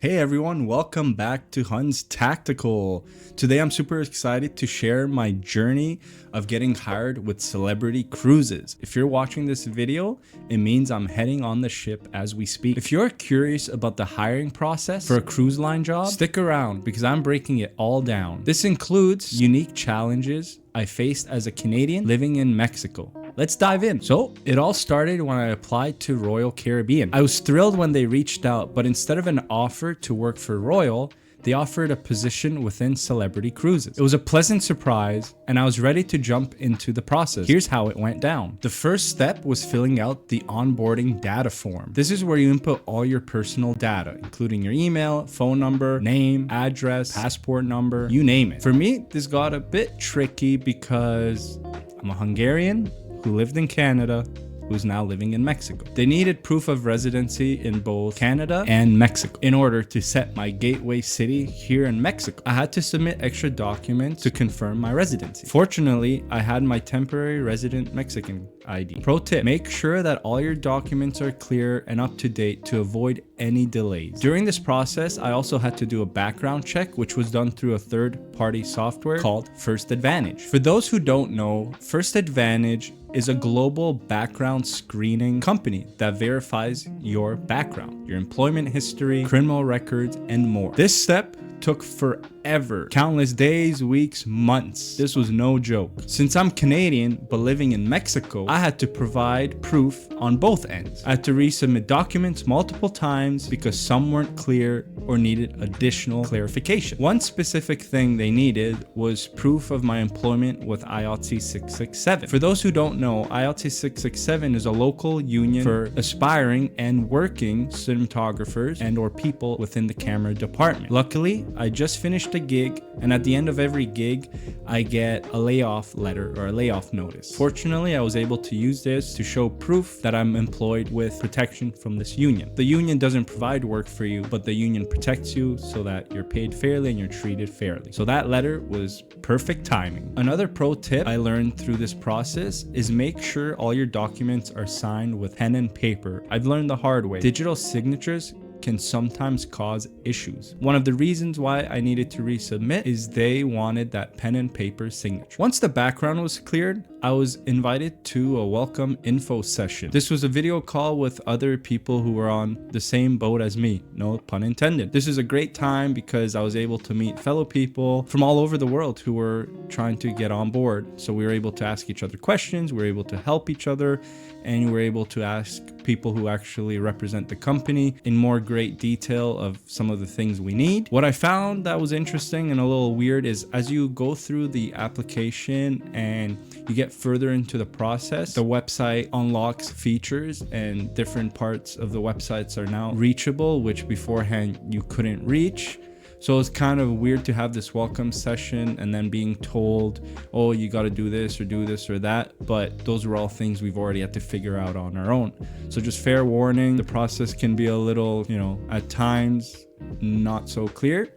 Hey everyone, welcome back to Hun's Tactical. Today I'm super excited to share my journey of getting hired with Celebrity Cruises. If you're watching this video, it means I'm heading on the ship as we speak. If you're curious about the hiring process for a cruise line job, stick around because I'm breaking it all down. This includes unique challenges I faced as a Canadian living in Mexico. Let's dive in. So it all started when I applied to Royal Caribbean. I was thrilled when they reached out, but instead of an offer to work for Royal, they offered a position within Celebrity Cruises. It was a pleasant surprise, and I was ready to jump into the process. Here's how it went down. The first step was filling out the onboarding data form. This is where you input all your personal data, including your email, phone number, name, address, passport number, you name it. For me, this got a bit tricky because I'm a Hungarian who lived in Canada, who's now living in Mexico. They needed proof of residency in both Canada and Mexico in order to set my gateway city here in Mexico. I had to submit extra documents to confirm my residency. Fortunately, I had my temporary resident Mexican ID. Pro tip, make sure that all your documents are clear and up to date to avoid any delays. During this process, I also had to do a background check, which was done through a third-party software called First Advantage. For those who don't know, First Advantage is a global background screening company that verifies your background, your employment history, criminal records, and more. This step took forever. Countless days, weeks, months. This was no joke. Since I'm Canadian, but living in Mexico, I had to provide proof on both ends. I had to resubmit documents multiple times because some weren't clear or needed additional clarification. One specific thing they needed was proof of my employment with IATSE 667. For those who don't know, IATSE 667 is a local union for aspiring and working cinematographers and or people within the camera department. Luckily, I just finished a gig, and at the end of every gig, I get a layoff letter or a layoff notice. Fortunately, I was able to use this to show proof that I'm employed with protection from this union. The union doesn't provide work for you, but the union protects you so that you're paid fairly and you're treated fairly. So that letter was perfect timing. Another pro tip I learned through this process is make sure all your documents are signed with pen and paper. I've learned the hard way. Digital signatures can sometimes cause issues. One of the reasons why I needed to resubmit is they wanted that pen and paper signature. Once the background was cleared, I was invited to a welcome info session. This was a video call with other people who were on the same boat as me, no pun intended. This is a great time because I was able to meet fellow people from all over the world who were trying to get on board. So we were able to ask each other questions, we were able to help each other, and we were able to ask people who actually represent the company in more great detail of some of the things we need. What I found that was interesting and a little weird is as you go through the application and you get further into the process, the website unlocks features and different parts of the websites are now reachable, which beforehand you couldn't reach. So it's kind of weird to have this welcome session and then being told, oh, you got to do this or that. But those were all things we've already had to figure out on our own. So just fair warning, the process can be a little, at times not so clear.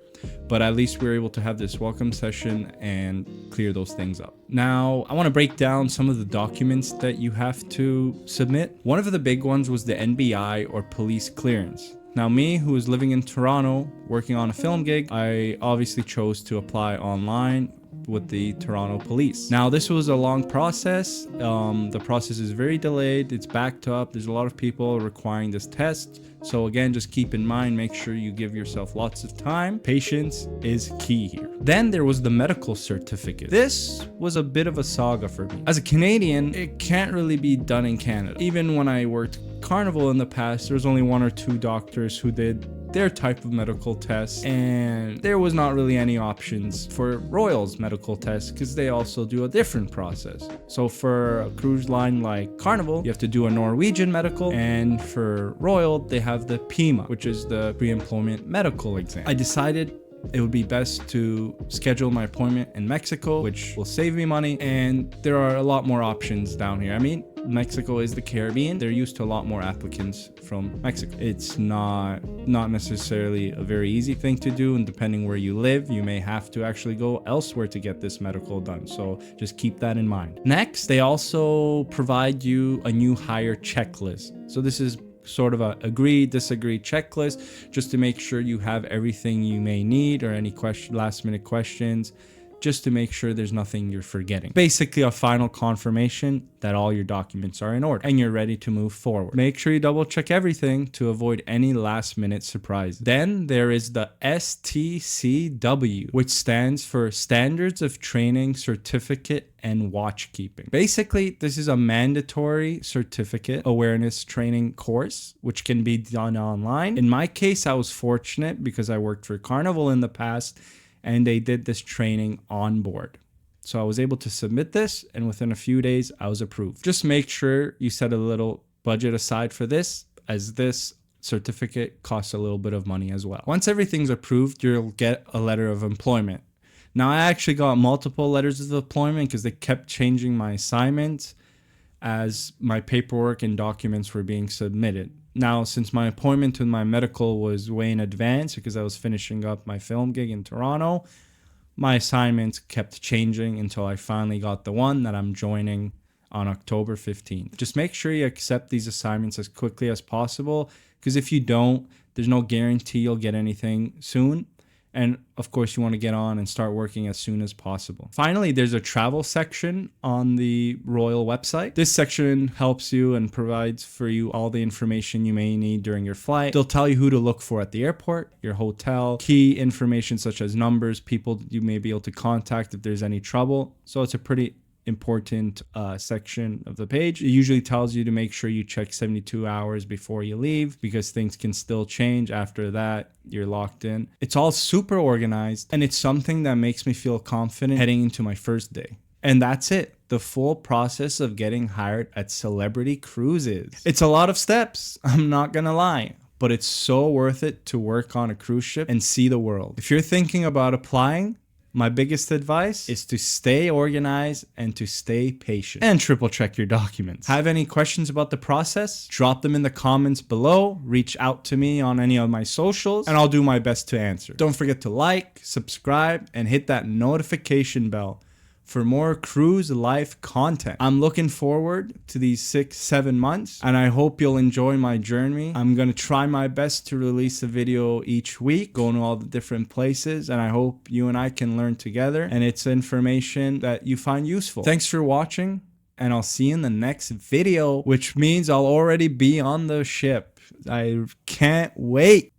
But at least we were able to have this welcome session and clear those things up. Now, I want to break down some of the documents that you have to submit. One of the big ones was the NBI or police clearance. Now, me, who is living in Toronto, working on a film gig, I obviously chose to apply online with the Toronto Police. Now, this was a long process. The process is very delayed. It's backed up. There's a lot of people requiring this test. So again, just keep in mind, make sure you give yourself lots of time. Patience is key here. Then there was the medical certificate. This was a bit of a saga for me. As a Canadian, it can't really be done in Canada. Even when I worked Carnival in the past, there was only 1 or 2 doctors who did their type of medical tests, and there was not really any options for Royal's medical tests because they also do a different process. So for a cruise line like Carnival, you have to do a Norwegian medical, and for Royal, they have the PIMA, which is the pre-employment medical exam. I decided it would be best to schedule my appointment in Mexico, which will save me money, and there are a lot more options down here. I mean, Mexico is the Caribbean. They're used to a lot more applicants from Mexico. It's not necessarily a very easy thing to do, and depending where you live, you may have to actually go elsewhere to get this medical done. So just keep that in mind. Next, they also provide you a new hire checklist. So this is sort of a agree, disagree checklist just to make sure you have everything you may need, or any last minute questions, just to make sure there's nothing you're forgetting. Basically a final confirmation that all your documents are in order and you're ready to move forward. Make sure you double check everything to avoid any last minute surprises. Then there is the STCW, which stands for Standards of Training Certificate and Watchkeeping. Basically, this is a mandatory certificate awareness training course, which can be done online. In my case, I was fortunate because I worked for Carnival in the past and they did this training on board. So I was able to submit this, and within a few days I was approved. Just make sure you set a little budget aside for this, as this certificate costs a little bit of money as well. Once everything's approved, you'll get a letter of employment. Now I actually got multiple letters of employment because they kept changing my assignments as my paperwork and documents were being submitted. Now, since my appointment with my medical was way in advance because I was finishing up my film gig in Toronto, my assignments kept changing until I finally got the one that I'm joining on October 15th. Just make sure you accept these assignments as quickly as possible, because if you don't, there's no guarantee you'll get anything soon. And of course, you want to get on and start working as soon as possible. Finally, there's a travel section on the Royal website. This section helps you and provides for you all the information you may need during your flight. They'll tell you who to look for at the airport, your hotel, key information such as numbers, people you may be able to contact if there's any trouble. So it's a pretty important section of the page. It usually tells you to make sure you check 72 hours before you leave, because things can still change after that. You're locked in. It's all super organized, and it's something that makes me feel confident heading into my first day. And that's it. The full process of getting hired at Celebrity Cruises. It's a lot of steps, I'm not gonna lie, but it's so worth it to work on a cruise ship and see the world. If you're thinking about applying, my biggest advice is to stay organized and to stay patient, and triple check your documents. Have any questions about the process? Drop them in the comments below. Reach out to me on any of my socials and I'll do my best to answer. Don't forget to like, subscribe, and hit that notification bell for more cruise life content. I'm looking forward to these 6-7 months, and I hope you'll enjoy my journey. I'm gonna try my best to release a video each week, going to all the different places, and I hope you and I can learn together, and it's information that you find useful. Thanks for watching, and I'll see you in the next video, which means I'll already be on the ship. I can't wait.